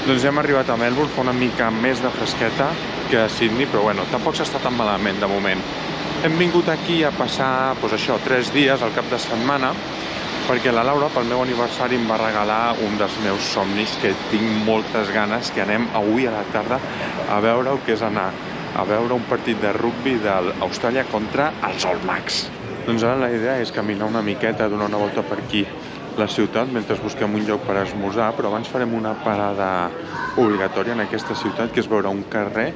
Doncs hem arribat a Melbourne, fa una mica més de fresqueta que a Sydney, però bueno, tampoc s'està tan malament de moment. Hem vingut aquí a passar, doncs això, 3 dies al cap de setmana, perquè la Laura, pel meu aniversari, em va regalar un dels meus somnis que tinc moltes ganes, que anem avui a la tarda a veure què és anar a veure un partit de rugbi d'Austràlia contra els All Blacks. Doncs ara la idea és caminar una miqueta, donar una volta per aquí la ciutat mentre busquem un lloc per esmorzar, però abans farem una parada obligatòria en aquesta ciutat, que és veure un carrer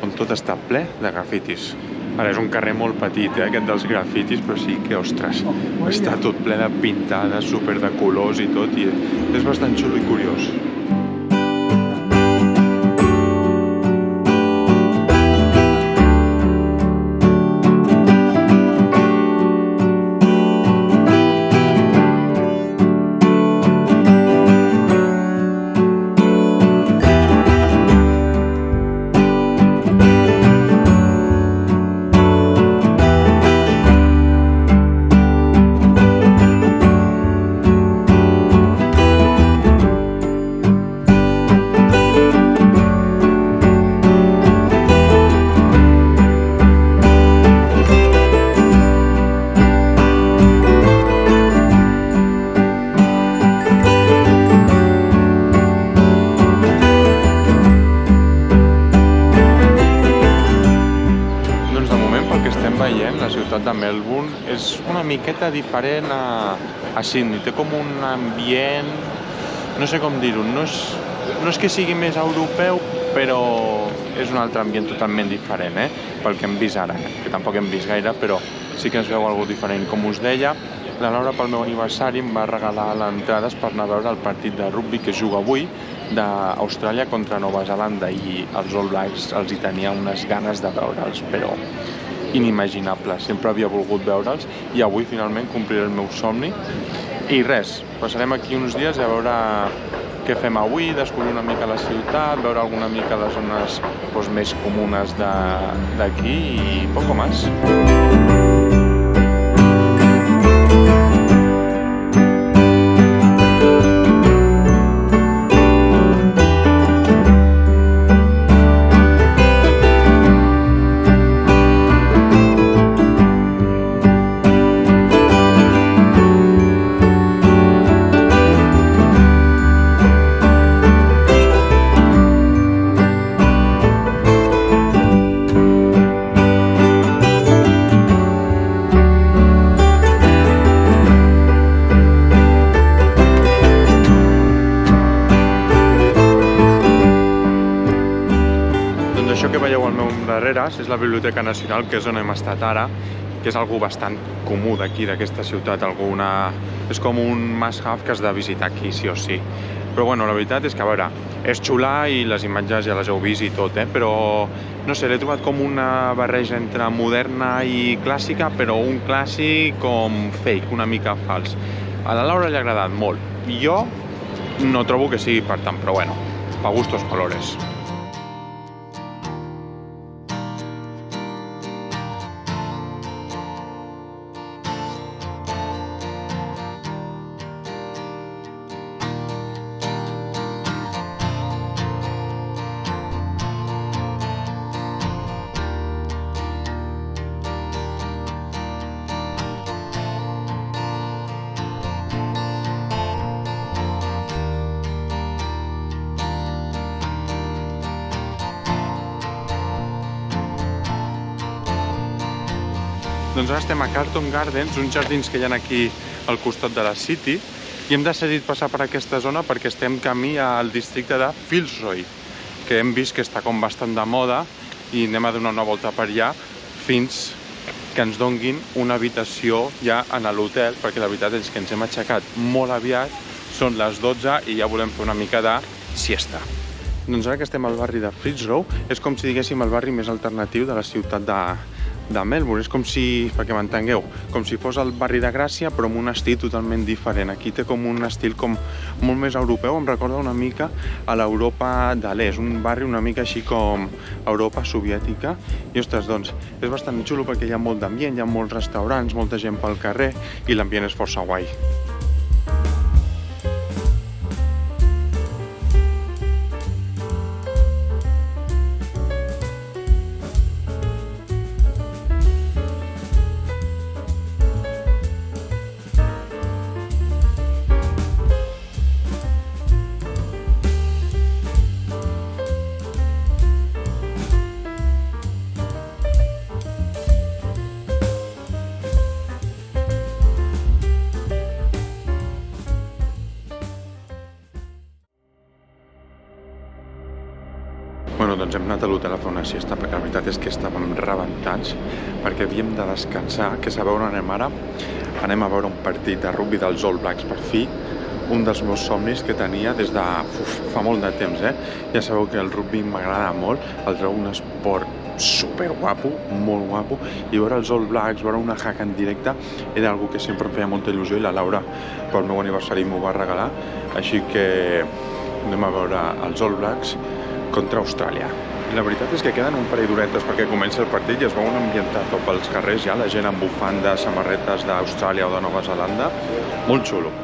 on tot està ple de grafitis. Ara és un carrer molt petit, aquest dels grafitis, però sí que, ostres, està tot ple de pintades, super de colors i tot, i és bastant xulo i curiós. La ciutat de Melbourne és una miqueta diferent a Sydney. Té com un ambient, no sé com dir-ho, no és que sigui més europeu, però és un altre ambient totalment diferent, pel que hem vist ara, que tampoc hem vist gaire, però sí que es veu alguna diferent. Com us deia, la Laura pel meu aniversari em va regalar l'entrades per anar a veure el partit de rugbi que juga avui d'Austràlia contra Nova Zelanda, i els All Blacks els hi tenia unes ganes de veure'ls, però inimaginables. Sempre havia volgut veure'ls i avui finalment compliré el meu somni. I res, passarem aquí uns dies a veure què fem avui, descobrir una mica la ciutat, veure alguna mica les zones més comunes d'aquí i poco más. Això que veieu al meu darrere és la Biblioteca Nacional, que és on hem estat ara, que és algo bastant comú d'aquí, d'aquesta ciutat. És com un must-have que has de visitar aquí, sí o sí. Però bueno, la veritat és que, a veure, és xula i les imatges ja les heu vist i tot, però no sé, l'he trobat com una barreja entre moderna i clàssica, però un clàssic com fake, una mica fals. A la Laura li ha agradat molt. I jo no trobo que sigui per tant, però bueno, pa gustos colores. Doncs ara estem a Carlton Gardens, uns jardins que hi ha aquí al costat de la City, i hem decidit passar per aquesta zona perquè estem camí al districte de Fitzroy, que hem vist que està com bastant de moda, i anem a donar una volta per allà fins que ens donguin una habitació ja en l'hotel, perquè la veritat és que ens hem aixecat molt aviat, són les 12 i ja volem fer una mica de siesta. Doncs ara que estem al barri de Fitzroy, és com si diguéssim el barri més alternatiu de la ciutat de Melbourne. És com si, perquè m'entengueu, com si fos el barri de Gràcia, però amb un estil totalment diferent. Aquí té com un estil com molt més europeu, em recorda una mica a l'Europa de l'Est, un barri una mica així com Europa soviètica. I ostres, doncs, és bastant xulo perquè hi ha molt d'ambient, hi ha molts restaurants, molta gent pel carrer i l'ambient és força guai. doncs hem anat a l'hotel a fer una siesta, perquè la veritat és que estàvem rebentats, perquè havíem de descansar, que sabeu on anem ara? Anem a veure un partit de rugby dels All Blacks, per fi, un dels meus somnis que tenia des de fa molt de temps, Ja sabeu que el rugby m'agrada molt, el trobo un esport super guapo, molt guapo, i veure els All Blacks, veure una hack en directe, era algo que sempre em feia molta il·lusió, i la Laura pel meu aniversari m'ho va regalar, així que anem a veure els All Blacks contra Austràlia. La veritat és que queden un parell d'horetes perquè comença el partit i es veu un ambientazo pels carrers, ja la gent amb bufandes, samarretes d'Austràlia o de Nova Zelanda, molt xulo.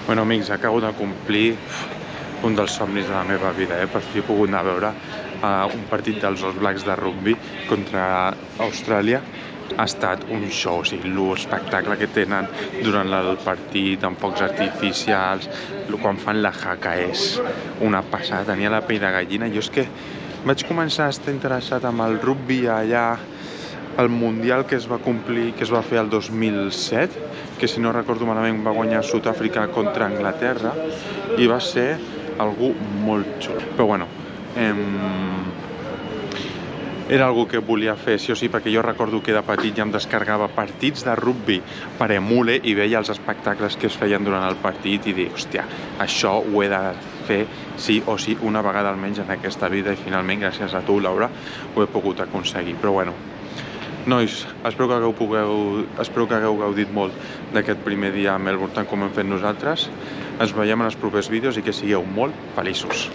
Bueno, amics, acabo de complir un dels somnis de la meva vida, Per fi he pogut anar a veure un partit dels All Blacks de rugby contra Austràlia. Ha estat un show, o sigui, l'espectacle que tenen durant el partit, amb focs artificials, quan fan la haka és una passada, tenia la pell de gallina. Jo és que vaig començar a estar interessat amb el rugby allà al Mundial que es va complir, que es va fer el 2007, que si no recordo malament va guanyar Sud-àfrica contra Anglaterra, i va ser algú molt xulo. Però bueno, era algo que volia fer sí o sí, perquè jo recordo que de petit ja em descarregava partits de rugby per emule i veia els espectacles que es feien durant el partit i dic, hòstia, això ho he de fer sí o sí una vegada almenys en aquesta vida, i finalment, gràcies a tu, Laura, ho he pogut aconseguir. Però bueno, nois, espero que hagueu gaudit molt d'aquest primer dia a Melbourne tant com hem fet nosaltres. Ens veiem en els propers vídeos i que sigueu molt feliços.